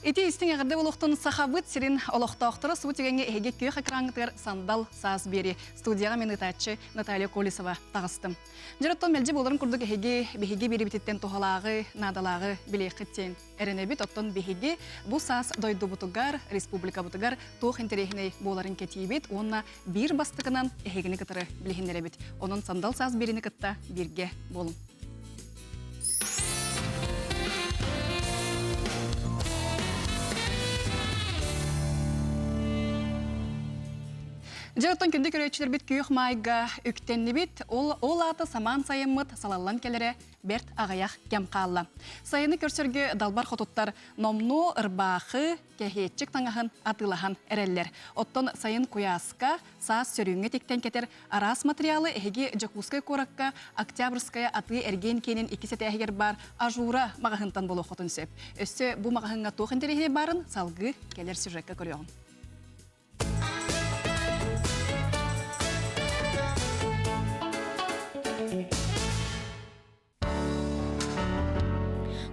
Ити истин ягырды болуқтын сахабыт сирин олықтақтыры су тегенге эге күйек экрангытыр сандал саас бери. Студияға мен ытачы Наталья Колесова тағыстым. Жараттан мәлжі боларын күрдік беге бері бітеттен тухалағы, надалағы білейқіттен. Әрінебіт оттан беге бұл саас дойду бұтығар, республика бұтығар тоқ интерехіне боларын кетейбет, онына бір бастығынан эгегіні кітірі білігіндеребет. Оның сандал саас беріні кітта бірге болын. Жараттан күнді көрөчілер бит күйік майға үктенні бит, ол аты саман сайымыт салалан келері берт ағаяқ кемқалла. Сайыны көрсерге далбар хотуттар номну ырбақы кәхетчік таңағын атылахан әреллер. Оттон сайын куяска саас сөріңе тектен кетер арас материалы әхеге Жакускай коракка Октябрьская аты әрген кенен икісет әхегер бар ажура мағahынтан болу хотын сөп. Өсі бұл мағahынға тоқ интерехіне барын салғы келер сюжетка көріғын.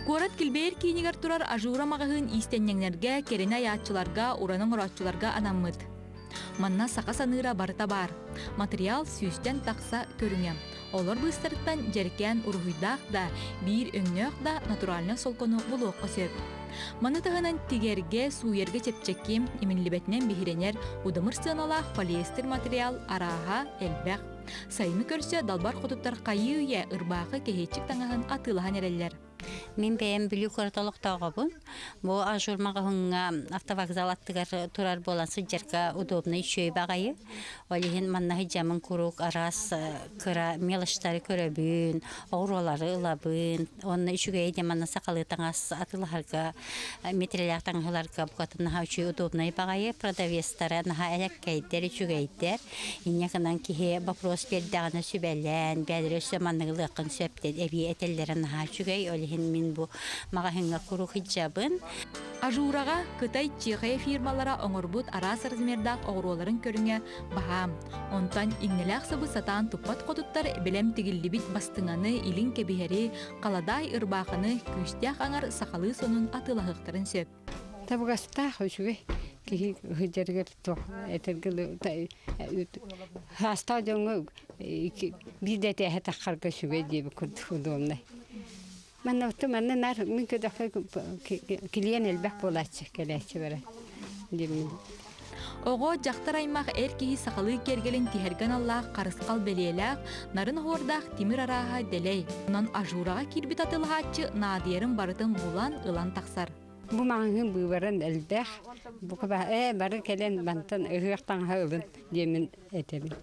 Корат килбейер кейнигер турар ажура мағығын истеннеңнерге, керене аятчыларға, ураның ұратчыларға анаммыд. Манна сақа саныра барыта бар. Материал сүйістен тақса көріңем. Олар бұстарыттан жеркен ұрғыдақ да, бір өңнөк да натуральны солқону бұлуқ өсеп. Маны тағынан тигерге, суерге чепчеккем, именлібетінен бігіренер, удамыр сыналақ полиэстер материал араға, әлбәқ. Сайыны көрсе, далбар құтыптар қайы үйе ұрбақы кехетчік таңағын атылаған әрелер. Мен бәйім білі көреталықтауға бұн. Бұл ажурмаға хүнға автовокзал аттығар тұрар болан сыджарқа удобны үшөй бағайы. Олеген маннағы жамын күрік арас күра мелыштары көребін, оғыролары ұлабын. Оны үшіге еде манна сақалы таңас атылығарға, метреляқ таңғыларға бұқатыннаға үшөй удобны бағайы. Продавестары наға әләккәйдер, үшіге еддер. Инекінен кеге вопрос бердіғаны сөбәлән, бәдір өсі маннығылы қын сөптен әбей әтелдері наға үшіге мен бұл мағahынға күру хиджабын. Ажураға кытай чехая фирмалара оңырбут арас размердақ оғыроларын көріңе бағам. Онтан игнеләқ сабы сатан туппат қотуттар білем тігілдібіт бастыңаны илін кебігері қаладай ұрбақыны күстяқ аңар сақалы сонын атылағықтарын сөп. Табығаста үшіге хиджаргер тоқ әтергілі хаста жоңы бидәте әтаққарға үшіге дейбі күрді من أتمنى نار من كده كليان البحر ولا تشكله شبره. Оғы жақтар аймақ әркеhi сақалы кергелін тихерген Аллах қарысқал белеләқ, нарын хордақ темір араға делей. Онан ажураға кирбит атылғатчы надиерін барытын бұлан ылан тақсар. Bu mağın büyüren elbək, bu kadar barı kelen bantın ıhıqtan hağılın demin etelim.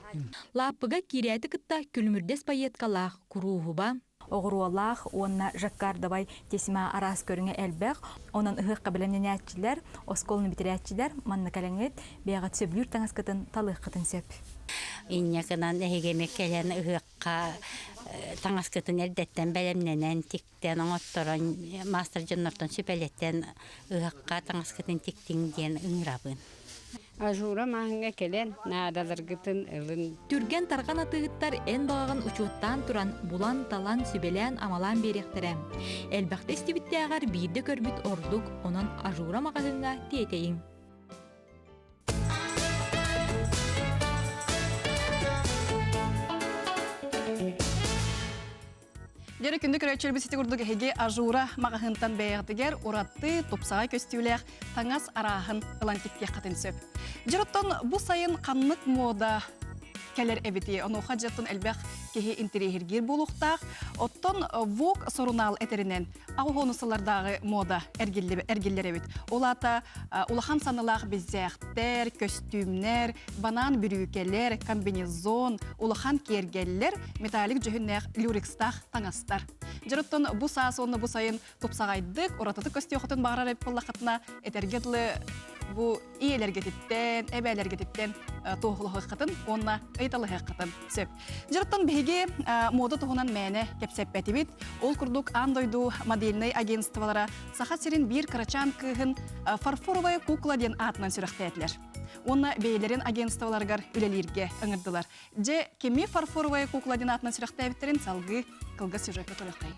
Lapıga kiriyati kıtta külmürdes payetkalaq kuruğuba. Оғыруалақ, онына жаққардабай тесіма арас көріңе әлбәқ, онын ұғық қабілемнен әтчілер, осколыны бітір әтчілер, манны кәләңет, бейғат сөбілір таңыз қытын, талық қытын сөп. Иннекінан әйгемек кәлән ұғыққа таңыз қытын әлдеттен бәлемненен тиктен, оңыттырын, мастер жынныртын сөпәлеттен ұғыққа таңыз қытын тиктен ден ұңырабын. Ажура маңға келен наадалар гытын ылын. Түрген тарған атығыттар ән бағағын ұчуыттан тұран бұлан талан сүбелен амалан беректерем. Әлбәқті істебітті ағар бейді көрбіт ордық, онын ажура мағағынға тиетейін. Дері күнді көрәтшер бісеті күрдігі хеге ажура мағahынтан бәйіғдігер ұратты топсаға көстеуләқ таңас арағын ылантикке қатын сөп. Жырыттан бұл сайын қанлық мода кәлер әбеті, оны оқа жаттын әлбәқ кеге интерегергер болуқтақ, оттан вок сорунал әтерінен ағуғонысылардағы мода әргеллер әбет. Олата улахан санылақ беззәқтер, көстюмнер, банан бүрікелер, комбинезон, улахан кергеллер, металлик жүхіннәқ люрикстақ таңастар. Жырыттан бұл саас оны бұл сайын топсағайдық, орататы көстеуқытын бағарар әбет болақытына әтергедлі bu iyilerge titten, ebelerge titten toğulu hıqqatın, onna ıytalı hıqqatın söp. Jırıttın bihigi moda toğunan mene kepseppeti bit, ol kurduk andoydu modelnay agentstvalara saha sirin bir karaçan kıhın farforovaya kukla den atnan sürüqті etler. Onna beylerin agentstvalargar ülelirge ыңырдылар. Je kemi farforovaya kukla den atnan sürüqті etlerin salgı kılgı sürüqті tolaqtay.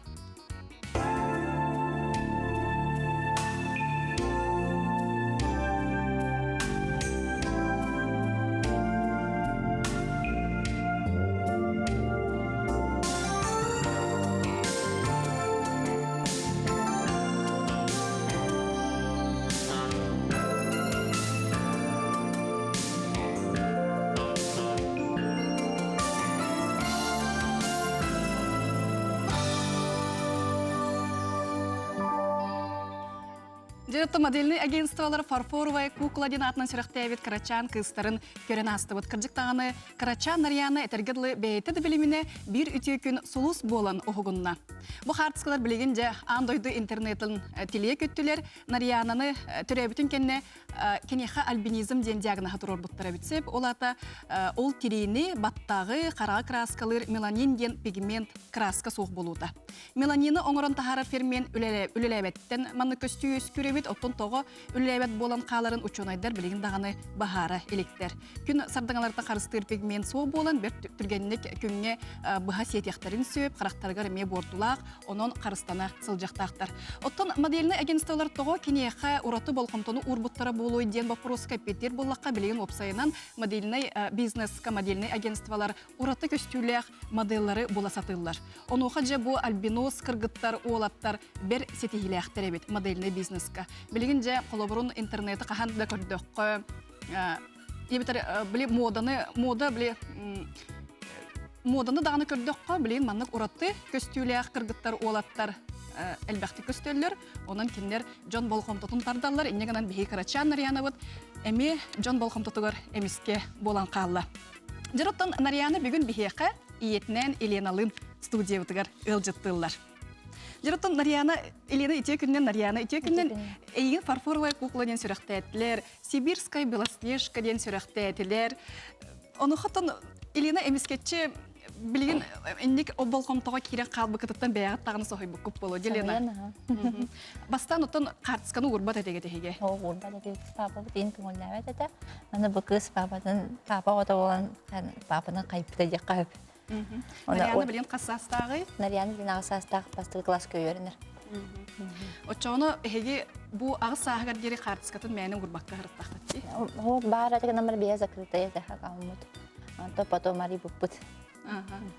Жаратты модельный агентстволар фарфоровая кукла ден атынан сүрәктәбит Карачан кыстарын көрен астыбыт. Кыржыктағаны Карачан нарияны этергедлы бәйті біліміне бір үтіе күн сулус болан оғығынна. Бұ хартыскалар білегенде андойды интернетін теле көттілер нариянаны түрәбітін кенне кенеха альбинизм ден диагна хатурор бұттара бітсеп, ол ата ол терейні баттағы қара краскалыр меланин ден пигмент краска соқ болуда. Меланины оңырын тахары фермен үлеләбеттен манны көстүйіз көребет, оттон тоғы үлеләбет болан қаларын учонайдар білеген дағаны бағара электер. Күн сардыңалардан қарыстыр пигмент соқ болан бір түргенлік күнге бұға сетияқтарын сөп, қарақтарғар ме бордулақ, онын қарыстана сылжақтақтар. Оттон модельні агентстволар тоғы кенеха ураты болқымтоны урбуттара болуы ден вопроска Петер боллаққа білеген опсайынан модельный бизнеска модельный агентстволар ураты көстүләк модельлары бола сатылар. Онуға же бұл альбинос, кыргыттар, олаттар бір сетихиләқтер әбет модельный бизнеска. Білеген же қолабырын интернеті қахан да көрдіққа моданы дағаны көрдіққа білеген маннық ураты көстүләк, кыргыттар, олаттар әлбәқті көстөллер, онан кендер Джон Болхомтотун тардалар, иннегенен бейі Карачан нарияны бұд, әме Джон Болхомтотугар әмеске болан қалла. Жароттан нарияны бүгін бейеқі иетінен Еленалын студия бұтығар ылжыттылар. Жароттан нарияны, Елена ите күннен нарияны, ите күннен әйін фарфоровая кукла ден сүрәқті әтілер, Сибирская белоснежка ден сүрәқті әтілер. Оны қаттан Елена әмескетчі билген инник оболхомтога кире калбы кытыттан бәягат тагын сохой бүкүп болу Елена. Бастан отон картсканы урбат этеге теге. О, урбат этеге папа бутин көңүлләбәт эте. Мана бу кыз пападан папа ото болгон пападан кайыпта же кайып. Нарияны билген кассастагы. Нарияны билген кассастагы пастыл класс көйөрүнөр. Очоно эге бу агыс сагар жери картскатын мәне урбакка хырттакты. О, бара теге номер бия закрытая да хакамут. Анто потом мари бупут.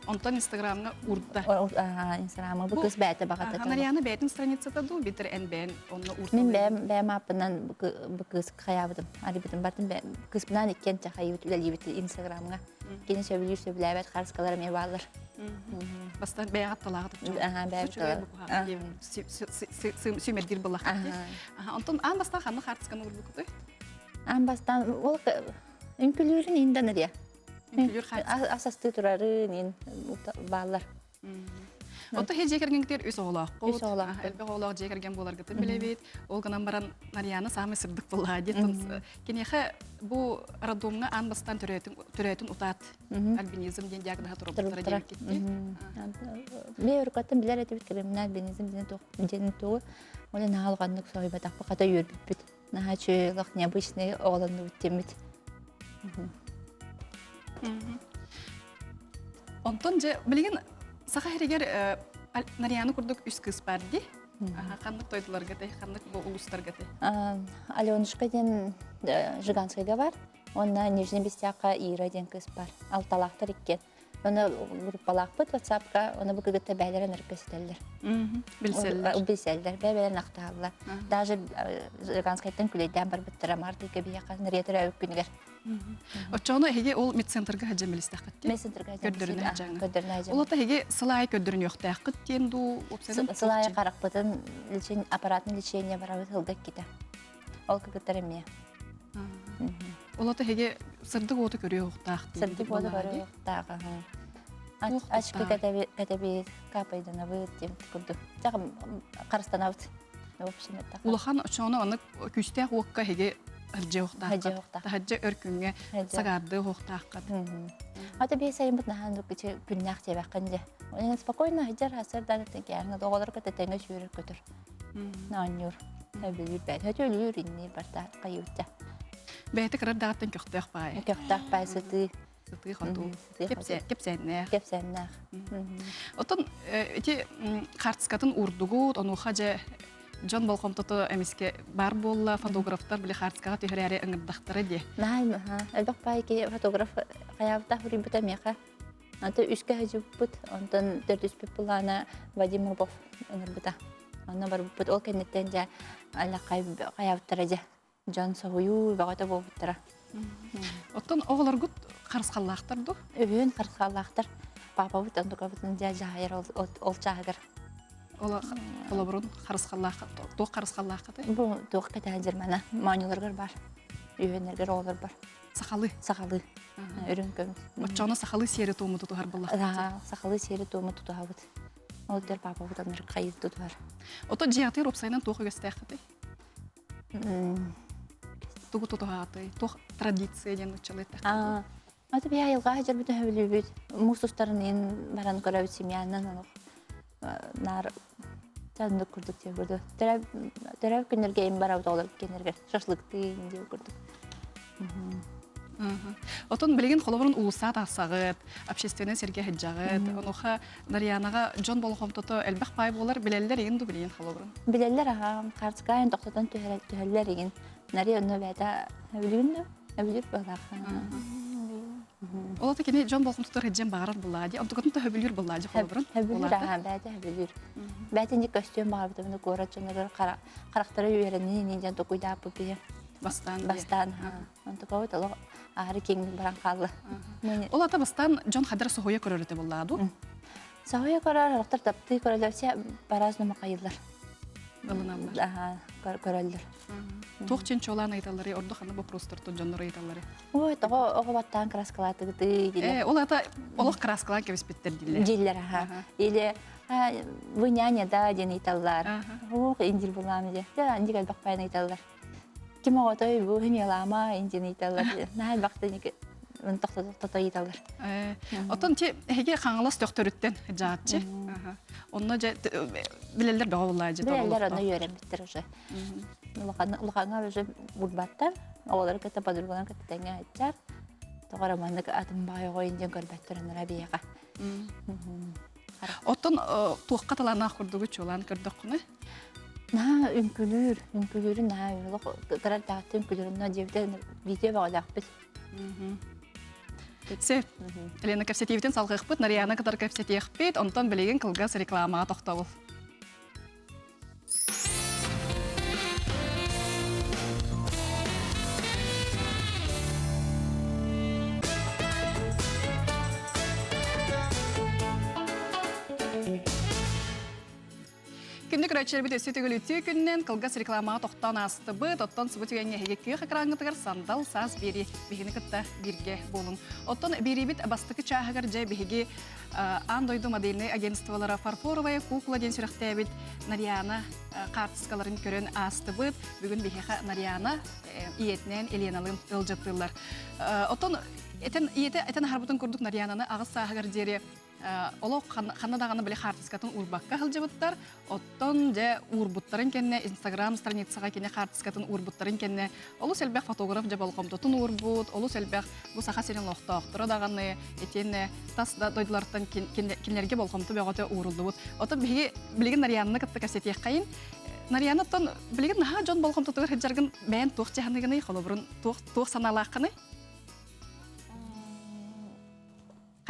Онтон Инстаграмга урда. Инстаграмга бу кыз бәте багата. Нарияны бәйтин страницата ду битер энбен онны урда. Мен бәм апынан бу кыз каябыдым. Ари битим бартын кыз менен иккен чакайып үлелибит Инстаграмга. Кени сөбүлүп карскалар ме балдар. Бастан бәягат талагы. Сүмердир булак. Онтон ан бастан ханны карсканы урбукты. Ан бастан ол үнкүлүрүн инденер. Асасты турарын баллар. Отто хе жекергендер үс оғылақ. Үс оғылақ. Әлбе оғылақ жекерген болар гытын білебейд. Ол гынан баран нарияны самы сырдық болға деттіңіз. Кенеқі бұл радомға анбастан түрәйтін ұтат альбинизм ден диагнаға тұрып деп кетті. Мен өркаттың білер әті біткірім альбинизм ден тоғы. Олы нағалғандық сойба тақпы қата өрбіп біт. Наға чөйлық необычный оғыланды өттемет. Онтон же білген сақа херегер нарияны күрдік үс кыз барды. Қандық тойдыларға да, қандық бұл ұлыстарға да. Аленушка ден Жиганскайға бар. Онна Нижний Бестяққа Ира ден кыз бар. Алталақтар еккен. Оны группалақ бұд, WhatsApp-қа, оны бұл күгітті бәлерін ұрпесетелдер. Білселдер, бәлерін ақтағылар. Даже Жиганскайттың күлейден бар бұттыра марды көбейеқа ретір әуік күнігер. Очоно хеге ол медцентрга хаджа мелистақ кетті? Медцентрга хаджа. Ол ота хеге сылай көддірін yoқтақ кеттенду? Сылай қарақ бұтын аппаратын лечение барауы ғылғық кеті. Ол күгіттір әме. Ол ота хеге сырдық оты көрі yoқтақ? Сырдық оты көрі yoқтақ. Ашқы кәтәбе капайдана бұд демді күрді. Жағым қарыстан ауыт. Улахан очоно оны күстәқ оққа хеге Хаджа хоқтақ. Хаджа өркінге сағарды хоқтақ қады. Ата бей сайын бұд наған күннәқ тебәқ қанде. Оны спокойно хаджар хасыр даныттың кәріні доғалар көті тәңі жүйірі көтір. Нағын юр. Әбілі бәді. Хаджа өлі үрінне барда қайуытта. Бәйті қырар дағаттың көқтақ бай. Көқтақ бай сыты. Сыты қоду. Кепсәннәқ. Кепсәннәқ. Отын қартыскатын ұрдығыд, оны хаджа Джон Болхомтото әмеске бар болла фотографтар біле қартысқаға түйірәрі ұңырдақтары де. Нағай, әлбәқ бай ке фотограф қаябыта хүрін бұта меқа. Анты үшке ғажып бұт, онтан дөрдіспеп бұлана Вадим Рубов ұңыр бұта. Онна бар бұт, ол кәнеттен жа әлі қаябыттара жа. Джон соғыю бағата бол бұттара. Оттан оғылар күт қарысқаллақтар ду? Өйін қарысқаллақтар. Папа бұт, онтыға бұтын жа жағайыр ол жағығыр. Ола олобрун харысхаллах, туох харысхаллах каты. Бу туох кетен жермана манюларгар бар. Үйөнергер олар бар. Сахалы. Сахалы. Өрүн көмүс. Баччаны сахалы сері тууму тутухар буллах. Сахалы сері тууму тутабыт. Ол дер папа бутаныр кайып тутар. Ото жиаты ропсайнан туох өстәк каты. Тугу тутухаты, туох традиция ден учалыта. Аты бия айылга хажар бүтүн хөбүлүбүт. Мустустарын эн баран көрөбүт семьянан анық. Нар тәнді күрдік те көрді. Дөрәп күнерге ен барабыт олар кенерге. Шашлыкты инде көрдік. Отон билеген холобрун улуса тасагыт, общественный серге хаджагыт, онуха Нарьянаға жон болгом тото элбах пай болар билеллер еген билеген холобрун. Билеллер аға, қарцықайын тоқтатан төхеллер еген. Нария оны бәді өбілігінді, өбіліп бағақ. Олата кене жон болгом тото хаджен бағарар бұллади, онтуғатын то хөбілер бұллади холобрун. Хөбілер аға, бәді хөбілер. Бәтінде костюм бағар бұтымды көрат жонығыр қарақтары үйерінен ненден тоқуйда бұпия. Бастан. Онтуға өт олық ағыры кеңді баран қалды. Олата бастан жон хадар сохоя көрөрөте булладу. Сохоя көрөр, ақтар тапты көрөлөсе баразны мақайылар. Ылыналар. Көрөлдір. Туох чен чолан айталары, орду ханы вопросторту жоннор айталары. Ой, тоғы оғы баттан краскалатыгыты. Олата олық краскалан кебеспеттер дилер. Диллер, аға. Или вы няня, да, ден айталар. Ох, индил буламы де. Анди кәл бақпайын айталар. Кем оғатой бұл хынелама индин айталар. Нәл бақты неке тоқта айталар. Отон те хеге қаңылас төқтөріттен жаатчы. Онна білелер доғылай жа. Білелер оны үйерен біттір уже. Лұқаңа уже бұлбаттар. Оғалары кәті падырғылан кәті тәңе айтчар. Тоғар аманды атым бай ойынден көрбәттірінара бейеға. Отон туаққа таланақ күрдігі чолан көрдік құны? На үнкүлүрү на тарар таатты үнкүлүрүнө жебде видео багалакпыт. Сеп, Елена кәпсетевден салғықпыт, Нарияна кадар кәпсетеқпет, онтан білеген қылғас рекламаға тоқтауыл. Күндік рәтшер біт өсі түгілі түй күннен қылғас рекламаға тоқтан асты бұд, оттан сұбы түгенге хегекке қақыраңғытығар сандал саз бері бігіні күтті бірге болын. Оттан бері біт бастықы чағығар жай бігіге андойды модельный агентстволары Фарфоровая кукла ден сүріқті әбіт Нарьяна қартыскаларын көрін асты бұд. Бүгін бігіға Нарьяна иетінен Еленалын ылжаттылар. Оттан етен харбутын көрдік Нарьянаны ағыз сағығар жері олық қанадағаны біле қартыскатын урбаққа қылжыбыттар, оттон же урбуттарын кенне, Инстаграм страницаға кенне қартыскатын урбуттарын кенне, олу сәлбәқ фотограф же балқомтотын урбут, олу сәлбәқ бұл сақа серен лоқта оқтыра дағаны, етені тас дойдылардан кенлерге балқомты бәғоты урылды бұд. Оты білеген Нарьянны кітті кәсетек қайын, Нарьяны оттон білеген наға жон балқомтотығыр хеджаргын бәйін туық жаханығыны, қолы бұрын туық саналаққыны.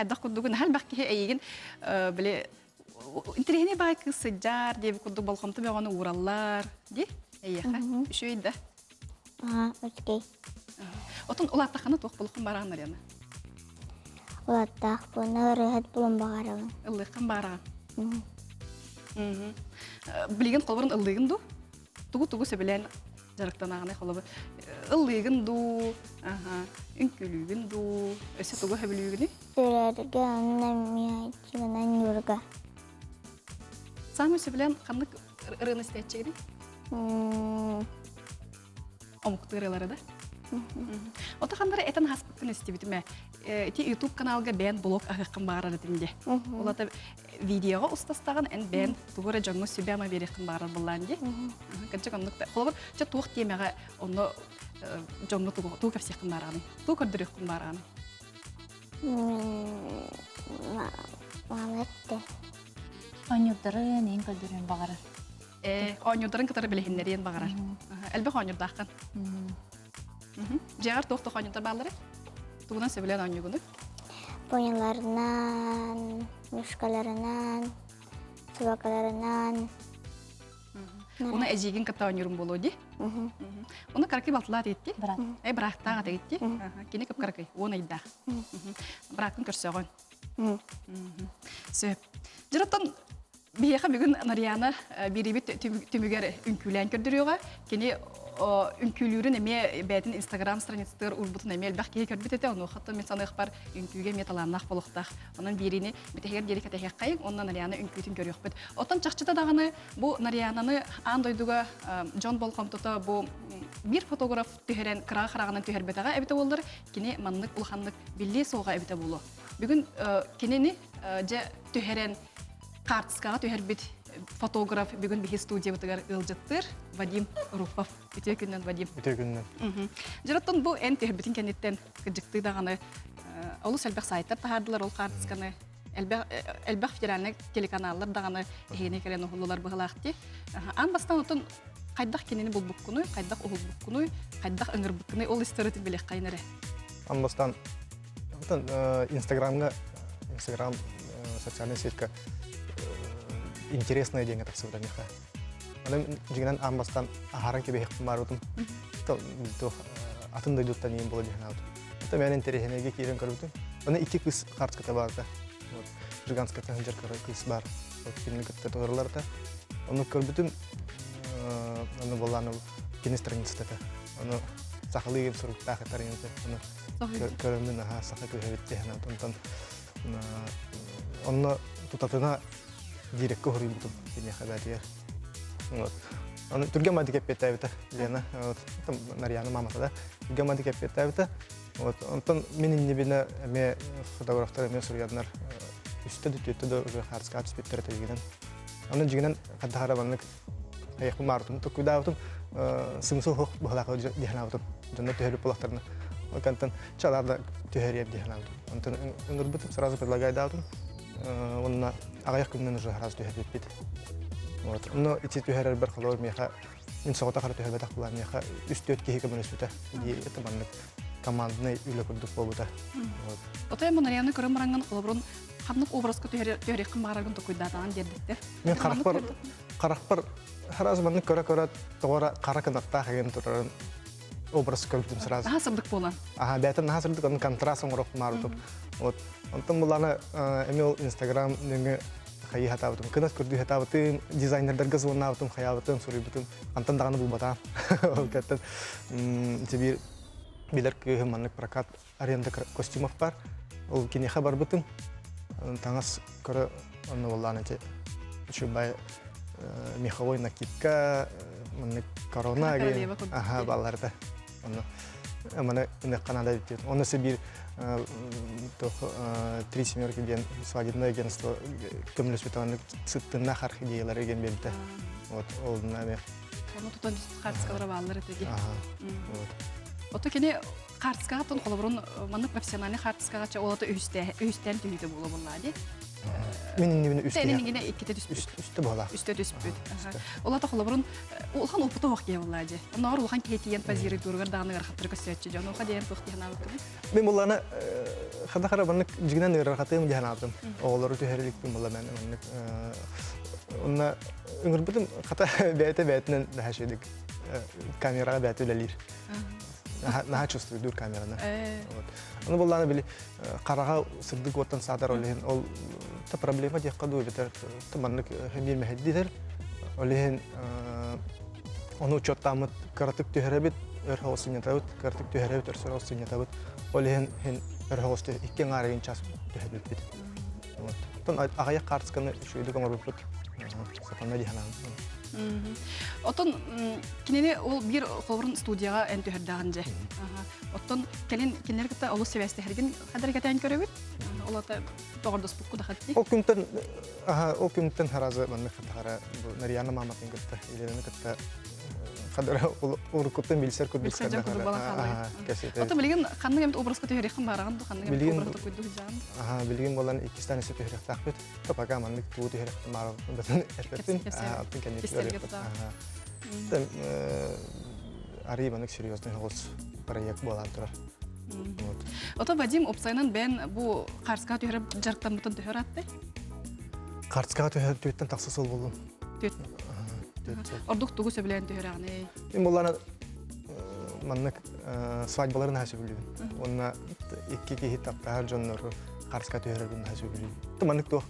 Қайдақ күрдігін әл бәкке әйеген біле интерегіне бай кысы жар деп күрдік балқомты бәғаны ураллар де әйеға үші өйді. Өткей. Отын ұлаттақаны тоқ бұлықын бараған Нарьяна? Ұлаттақ бұны ұрығат бұлын бағарағын. Ұлықын бараған. Білеген қолбырын ұлығын ду? Тұғы сөбілен жарықтан ағынай қолыбы. Ұлығын ду, үнкілігін ду, өсі тұғы хөбілігіні? Дүрәрге аннан мияйчығынан юрға. Сам сөбілен қанлық ұрығын істетчегіне? Омықты ұрылары да? Ота қандары әтін хаспықын істебітіме. Эти YouTube каналга бән блог ағықын бағарар етінде. Олата видеоға ұстастаған ән бән тұғыры жоңы сөбәма берекін бағарар болланде. Кәнчік онлықта. Қолабыр, жа туық темеға оны жоңы туық әпсеқін бағараны. Туық өрдірекін бағараны. Маметті. Онюдарын ең көлдірін бағарар. Онюдарын кітары білігіндерін бағарар. Әлбі онюдақын. Жағар туық онюдар бағалары? Туғынан сөбілен онюгыны? Поняларынан, мушкаларынан, собакаларынан. Оны әжеген кітті онюрын болу де? Оны қарқи балтылар етті? Бірақтаға да етті? Кені көп қарқи, оны айда. Бірақтың көрсеғын. Сөп. Жыраттан Бияқа бүгін Нарияна бирибит түмігер үнкүлән көрдіріуға. Кені үнкүлүүрін әме бәйтін Инстаграм страництер урбутын әме әлбәқ кейі көрбіт әті, оны ұқытты мен санық бар үнкүге металаннақ болуқтақ. Оның біріні бітегер дері кәтәхек қайын, онына Нарияна үнкүтін көрі өқпет. Оттан чақчыта дағаны бұл Нариянаны андойдуға Джон Болқамтыта бұл bir фотограф түхерен қырағы-қырағынан түхербетаға әбіті болдыр, кені маннық ұлғанлық білі соға әбіті болу. Бүгін кенені түхерен Картскага төһәрбит фотограф бүгін бихи студия бутыгар ылжыттыр Вадим Рупов. Үтө күннен Вадим. Үтө күннен. Жараттан бу эн төһәрбитин кенеттен кыжыкты даганы олус элбек сайттар тахардылар ол Картсканы. Элбек федеральный телеканаллар даганы эхене керен оһуллар быгылакты. Ан бастан отон кайдак кенени бул буккуну, кайдак огул буккуну, кайдак ыңыр буккуну ол историяты билек кайнары. Ан бастан Инстаграм социальная сетька интересная деньги так всегда меха. Она жигнан амбастан ахаран кебе хек марутум. То атын дойдут тани было дихнаут. Это мен интереснее кирен карутум. Она ики кыз картка табарда. Вот жиганская тенджер кыз бар. Вот кине кытта торларда. Оны көрбүтүм аны болланы кине страницада. Аны сахалыгым суруктаа хатарынды. Аны көрөмүн саха көрөбүт дихнаут. Онтан оны тутатына директ көрүм бутум кине хабатия. Вот. Он тургамади кепетавита Лена. Вот. Там Нарияна мамата да. Тургамади кепетавита. Вот. Он менин небине ме фотографтар ме сурьяднар. Үстө дүтөдө уже харска спиттер тегенен. Аны жигенен кадахара баннык аяк мартым то кудавтым сымсыл хок бахлакы дихнавтым. Жонда төһөрүп булактарына. Окантан чаларда төһөрүп дихнавтым. Антон ыңырбытып сразу предлагай давтым. Он аяк күннен уже раз төһөрүп бит. Вот. Но эти төһөрөр бер халор меха мен согота кара төһөрбө так булам меха үстөт кеге көмөлөсүтө. Это баннык командный үйлө көрдүк болута. Вот. Отай мен Нарияны көрөм баранган колобрун кандык образга төһөрөк кымарагын токуйдатан дердиттер. Мен каракпар хараз баннык көрө тогора каракындакта хаген туран образ көрдүм сразу. Сырдык болан. Бәтен сырдык аны контраст оңроп марутуп. Вот. Онтон буланы эмил Инстаграм неге хай хатабытым. Кынас көрдү хатабытым, дизайнерлерге звоннабытым, хаябытым, сурыбытым. Антан даганы булбата. Ол кеттен тебе билер көһманлык прокат аренда костюмов бар. Ол кине хабар бытым. Таңас көрө аны буланы те. Чубай меховой накидка, мына корона ген. Балларда. Аны мына Канада бит. Оны себе три семерки ден свадебное агентство көмөлөс бетаны сыттына харх идеялары ген белте. Вот ол наме. Оны тутан картскалар баллары теги. Вот. Ото кене картскага тон колобрун маны профессиональный картскагача олата үстен түйүтө боло буллади. Мен немени үстө. Сенин гене иккете түспүт. Үстө бола. Үстө түспүт. Олата колобрун улхан опута вакыя буллади. Онор улхан кетиен позиры дургар даганы гархаттыр көсөтчү жана оха деген тохтыгына алып. Мен буланы хада баннык жигинен нырахатым жаhanatым. Оолору төһөрүлүкпүн була мен. Онна ыңырбытым хата бәйтенен дашедик. Камерага бәйтелелир. Наха чувствую дур камераны. Вот. Аны буланы били карага сырдык оттан садар олен ол та проблема деп каду бетер тыманнык хемир мехдидер олен оны учоттамыт картык төһөрөбүт өрхосуня табыт картык төһөрөбүт өрсөросуня табыт олен хен өрхосты иккен арыгын час төһөрөбүт бит. Вот. Тон агая картсканы шүйдүк аңарбыт. Сапана дихана. Отон кинене ол бир колбурун студияга эн төһөрдөгөн же. Оттон келер кытта олус себесте херген кадар кетен көрөбүт. Олата тогордос букку да хатти. Ол күнтен харазы мен хатара Нарияна маматын кытта илени кытта кадар уркуттан билсер көбүк када. Отон билген кандай эмет образга төһөрөк бараган кандай эмет образга көйдүк жан. Билген болан 2 станция төһөрөк такпыт. Топага манлык туу төһөрөк марал. Бетен эспеттин. Арибанык серьезный голос проект болар турар. Ото Вадим опсайнан бен бу Карска төһөрөп жарктан бутун төһөрөтте. Карска төһөрөттен таксыс ол болдум. Ордук тугу сөбүлөн төһөрөгүн. Мен буланы маннык свадьбаларын хасып билдим. Онна 2 хит таптар жоннор қарысқа түйербін сөйлейді. Тыманық тоқ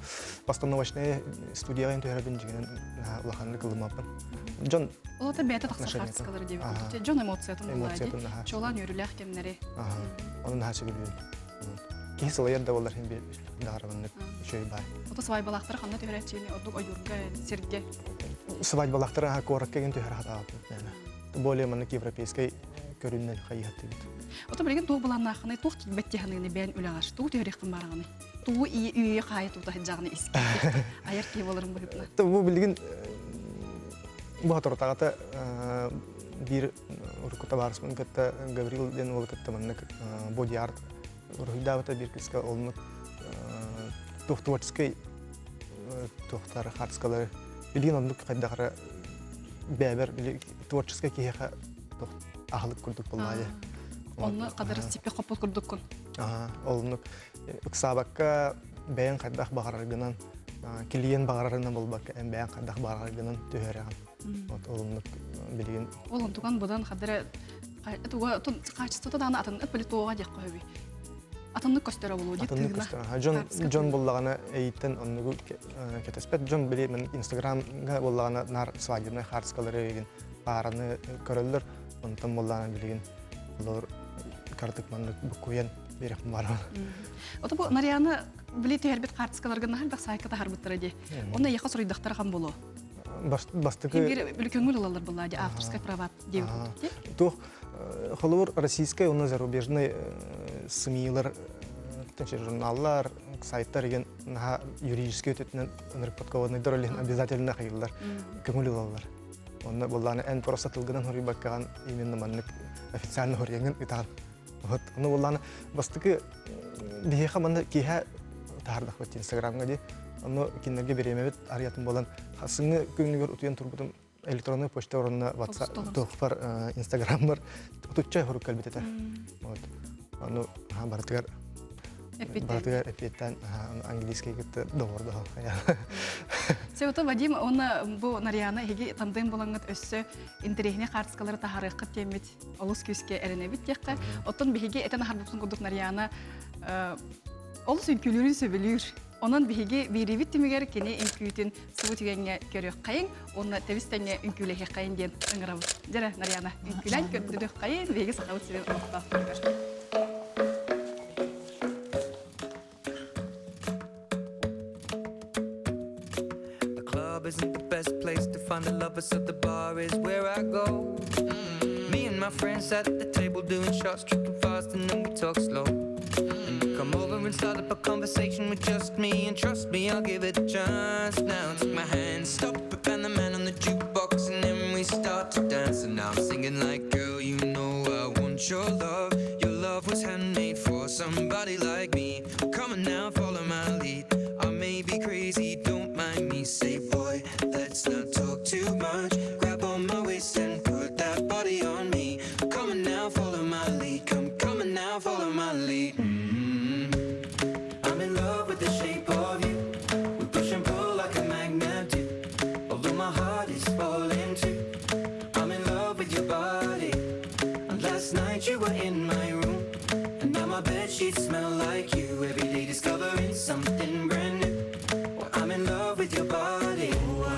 постановочная студияға түйербін жегенен улаханны кылымапын. Жон Олата бәті тақса қарсықалары деп өтті. Жон эмоциятын болады. Чолан өріләқ кемнері. Оның сөйлейді. Кейі сылайырда олар хен дағарабынны шөй бай. Ота свай балақтары қанна түйерәтчені, одық ойырға, серге. Свай балақтары қорық кеген түйер хатағапын. Более манық европейской көріннен қайығатты бет. Ота білген туғы баланна ақыны, туғы келбетте қанығыны бән өлағаш, туғы түйеректің барағыны. Туғы үйе қайы туғы жағыны ескейді. Айыр кей болырым бұғытына. Бұл білген бұл атыртағата бір ұрқыта барыспын кәтті Гаврил ден ол кәтті манық боди-арт ұрғыдавыта бір кіскі олынық туғы-творческий туғытары қарыскалары білген onduk қайдағыра бәбір творческий кейіға ағылық күрдік болмайды. Оны қадары сепе қопыл күрдік күн. Олынық ұқсабаққа бәйін қайдақ бағарарғынан, келген бағарарғынан болбаққа ән бәйін қайдақ бағарарғынан түйеріған. Олынық білген. Олын туған бұдан қадары қачысты дағаны атын өт білі тоға дек қойбей. Атынны көстері болу дейді түйіна. Джон болағаны әйттен онығы кетеспет. Джон біле мен Инстаграмға болағаны нар свадебный қарыскалары еген бағараны көрілдір. Онтан болағаны білеген олар картық манны бұқуен берекім бар. Ота бұл Нарияны біле түйербет қарыскаларға нағар бақ сайқыта харбыттыр әде. Оны еқа сұрайдақтар қан болу. Бастықы... Білі көңіл олалар бұл әде, авторскай прават деу. Тух, холовар российскай, оны зарубежный СМИ-лар, журналлар, сайттар еген юридический өтетінен өніріп подководныйдар олеген обязательно қайылдар, көңіл олалар. Оны болағаны ән просто тылғынан хори баққаған именно маннық официально хорияңын ұтаған. Оны болағаны бастықы бейеқа манны кейха тағардақ өтті Инстаграмға де. Оны кенлерге беремебет арыятын болан сыңы көңілгер ұтуен тұрбытым электронный почта орынна WhatsApp, тоқпар, Instagram бар, ұтытчай хорып кәлбететер. Оны баратығар әпеттен английский кетті доғырды халқая. Сеуті Вадим, оны бұл Нарияны еге тандың болаңғыт өссі интерегіне қартысқалары тахарыққы темет олыс көске әрінебет деққа. Оттан бігеге әтен харбыпсын күрдік Нарияны олыс үнкілерін сөбілер. Onun bihi birivit timiger kene inkütün sıvı tügenge görüyor kayın. Onu tevistenge inkülehe kayın diyen ıngıram. Jere Nariyana inkülen gördüdük kayın bihi sakalı siren orta. The club isn't the best place to find the lovers, so the bar is where I go. Me and my friends at the table doing shots, tripping fast, and then we talk slow. Come over and start up a conversation with just me, and trust me, I'll give it a chance. Now take my hand, stop it, and the man on the jukebox, and then we start to dance. And now I'm singing like, girl, you know I want your love. Your love was handmade for somebody like me. Come on now, follow my lead. I may be crazy, don't mind me. Say, boy, let's not talk too much. Grab on my waist and put that body on me. Come on now, follow my lead. Come on now, follow my lead. I'm in love with the shape of you. We push and pull like a magnet do. Although my heart is falling too. I'm in love with your body. And last night you were in my room. And now my bedsheets smell like you. Every day discovering something brand new. Well, I'm in love with your body. Well,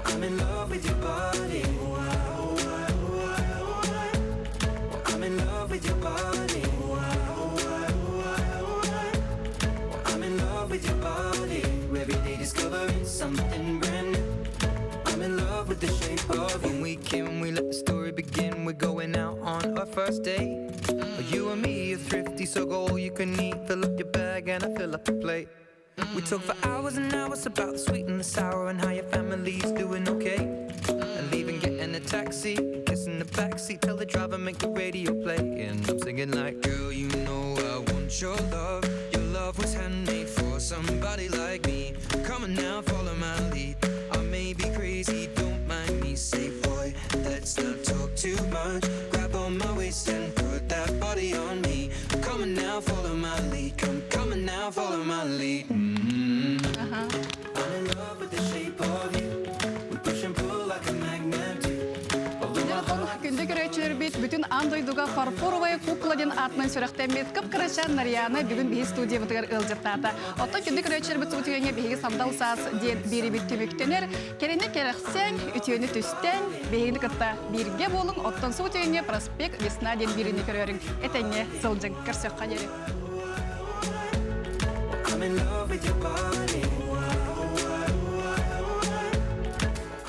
I'm in love with your body. Well, I'm in love with your body. I'm in love with your body. Every day discovering something brand new. I'm in love with the shape of you. When we came, we let the story begin. We're going out on our first date. You and me are thrifty, so go all you can eat. Fill up your bag and I fill up the plate. We talk for hours and hours about the sweet and the sour and how your family's doing okay. And leaving, getting a taxi, kissing the backseat, tell the driver make the radio play. And I'm singing like, girl, you know I want your love. Your love was handmade for somebody like me. Come on now, follow my lead. I may be crazy, don't mind me. Say, boy, let's not talk too much. Grab on my waist and put that body on me. Come on now, follow my lead. Come on now, follow my lead. I'm in love with the shape of you. We push and pull like a magnet do. Although my heart күндү көрөчүлөр бит бүтүн андойдуга фарфоровая кукла ден атынан сүрөктенбет кып-кырачан Нарьяна бүгүн биһи студиябытыгар ылжыттаата. Оттон күндү көрөчүлөр бит сутугеңе биһиги сандал саас ден бири бит түмүктенер. Керене керексең, ütүөнү түстен, биһиги кытта бирге болуң. Оттон сутугеңе проспект Весна ден бирини көрөрүң. Этеңе сылжың көрсөк кадери. I'm in love with your body.